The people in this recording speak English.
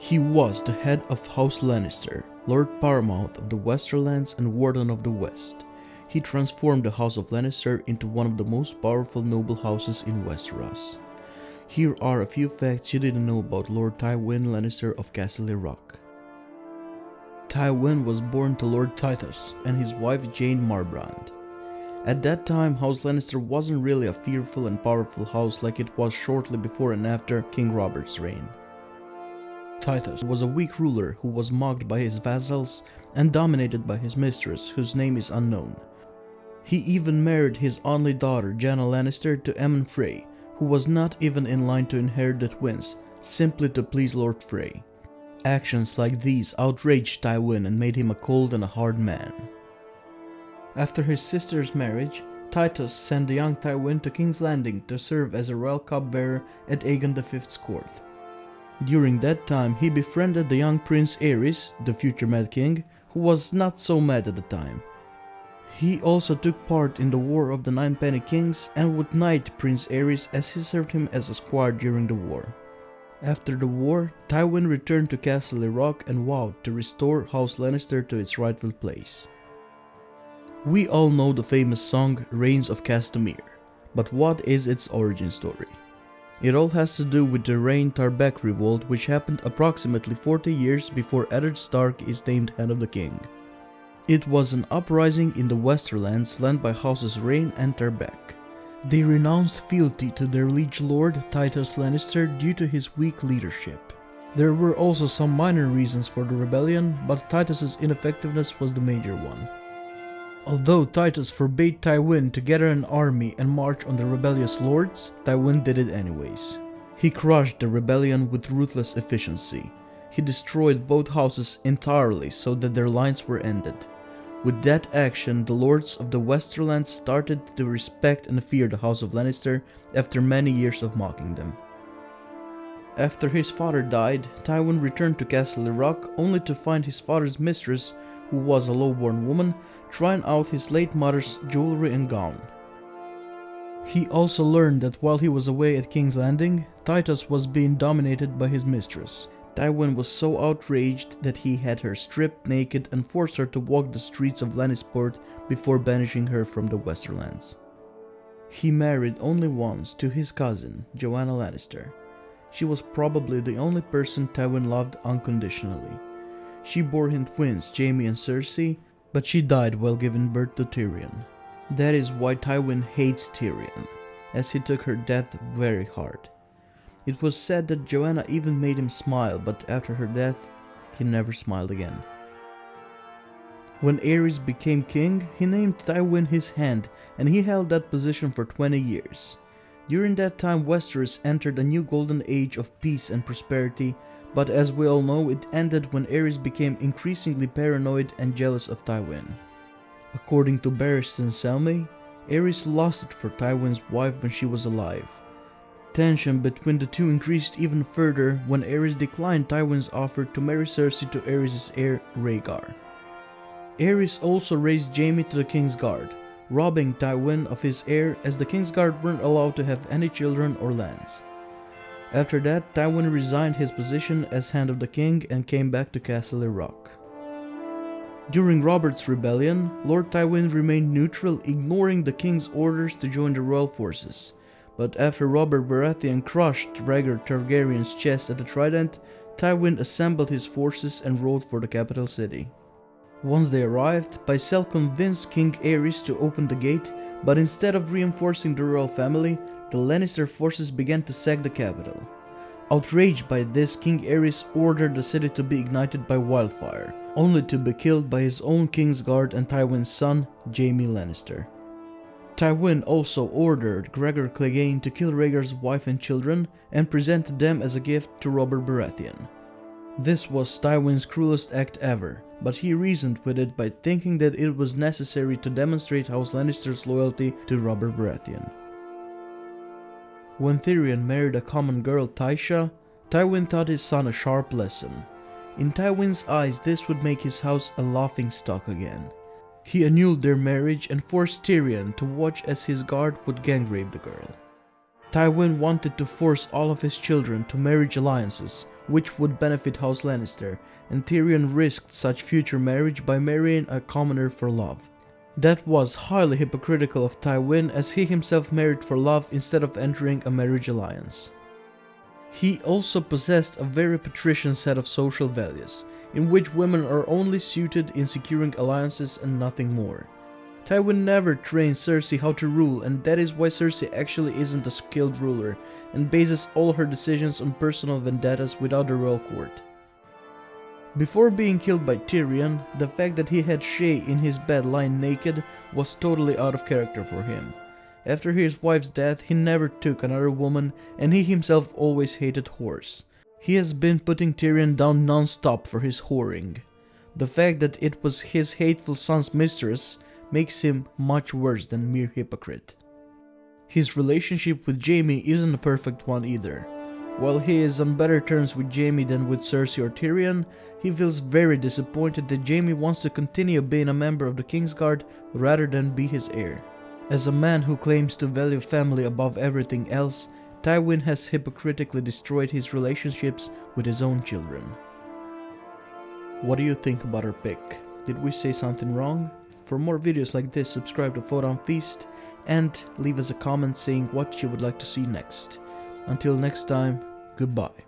He was the head of House Lannister, Lord Paramount of the Westerlands and Warden of the West. He transformed the House of Lannister into one of the most powerful noble houses in Westeros. Here are a few facts you didn't know about Lord Tywin Lannister of Casterly Rock. Tywin was born to Lord Titus and his wife Jane Marbrand. At that time, House Lannister wasn't really a fearful and powerful house like it was shortly before and after King Robert's reign. Titus was a weak ruler who was mocked by his vassals and dominated by his mistress, whose name is unknown. He even married his only daughter, Joanna Lannister, to Aemon Frey, who was not even in line to inherit the twins, simply to please Lord Frey. Actions like these outraged Tywin and made him a cold and a hard man. After his sister's marriage, Titus sent the young Tywin to King's Landing to serve as a royal cupbearer at Aegon V's court. During that time, he befriended the young Prince Aerys, the future Mad King, who was not so mad at the time. He also took part in the War of the Nine Penny Kings and would knight Prince Aerys as he served him as a squire during the war. After the war, Tywin returned to Casterly Rock and vowed to restore House Lannister to its rightful place. We all know the famous song Rains of Castamere, but what is its origin story? It all has to do with the Rain Tarbeck revolt, which happened approximately 40 years before Eddard Stark is named Hand of the King. It was an uprising in the Westerlands led by Houses Rain and Tarbeck. They renounced fealty to their liege lord Titus Lannister due to his weak leadership. There were also some minor reasons for the rebellion, but Titus's ineffectiveness was the major one. Although Titus forbade Tywin to gather an army and march on the rebellious lords, Tywin did it anyways. He crushed the rebellion with ruthless efficiency. He destroyed both houses entirely so that their lines were ended. With that action, the lords of the Westerlands started to respect and fear the House of Lannister after many years of mocking them. After his father died, Tywin returned to Casterly Rock only to find his father's mistress, who was a low-born woman, trying out his late mother's jewelry and gown. He also learned that while he was away at King's Landing, Titus was being dominated by his mistress. Tywin was so outraged that he had her stripped naked and forced her to walk the streets of Lannisport before banishing her from the Westerlands. He married only once to his cousin, Joanna Lannister. She was probably the only person Tywin loved unconditionally. She bore him twins, Jaime and Cersei, but she died while giving birth to Tyrion. That is why Tywin hates Tyrion, as he took her death very hard. It was said that Joanna even made him smile, but after her death, he never smiled again. When Aerys became king, he named Tywin his hand, and he held that position for 20 years. During that time, Westeros entered a new golden age of peace and prosperity, but as we all know, it ended when Aerys became increasingly paranoid and jealous of Tywin. According to Barristan Selmy, Aerys lost it for Tywin's wife when she was alive. Tension between the two increased even further when Aerys declined Tywin's offer to marry Cersei to Aerys' heir Rhaegar. Aerys also raised Jaime to the Kingsguard, robbing Tywin of his heir as the Kingsguard weren't allowed to have any children or lands. After that, Tywin resigned his position as Hand of the King and came back to Casterly Rock. During Robert's rebellion, Lord Tywin remained neutral, ignoring the king's orders to join the royal forces. But after Robert Baratheon crushed Rhaegar Targaryen's chest at the Trident, Tywin assembled his forces and rode for the capital city. Once they arrived, Pycelle convinced King Aerys to open the gate, but instead of reinforcing the royal family, the Lannister forces began to sack the capital. Outraged by this, King Aerys ordered the city to be ignited by wildfire, only to be killed by his own Kingsguard and Tywin's son, Jaime Lannister. Tywin also ordered Gregor Clegane to kill Rhaegar's wife and children and presented them as a gift to Robert Baratheon. This was Tywin's cruelest act ever, but he reasoned with it by thinking that it was necessary to demonstrate House Lannister's loyalty to Robert Baratheon. When Tyrion married a common girl, Tysha, Tywin taught his son a sharp lesson. In Tywin's eyes, this would make his house a laughingstock again. He annulled their marriage and forced Tyrion to watch as his guard would gang rape the girl. Tywin wanted to force all of his children to marriage alliances, which would benefit House Lannister, and Tyrion risked such future marriage by marrying a commoner for love. That was highly hypocritical of Tywin, as he himself married for love instead of entering a marriage alliance. He also possessed a very patrician set of social values, in which women are only suited in securing alliances and nothing more. Tywin never trained Cersei how to rule, and that is why Cersei actually isn't a skilled ruler, and bases all her decisions on personal vendettas without a royal court. Before being killed by Tyrion, the fact that he had Shae in his bed lying naked was totally out of character for him. After his wife's death, he never took another woman, and he himself always hated whores. He has been putting Tyrion down non-stop for his whoring. The fact that it was his hateful son's mistress makes him much worse than mere hypocrite. His relationship with Jaime isn't a perfect one either. While he is on better terms with Jaime than with Cersei or Tyrion, he feels very disappointed that Jaime wants to continue being a member of the Kingsguard rather than be his heir. As a man who claims to value family above everything else, Tywin has hypocritically destroyed his relationships with his own children. What do you think about our pick? Did we say something wrong? For more videos like this, subscribe to Photon Feast and leave us a comment saying what you would like to see next. Until next time, goodbye.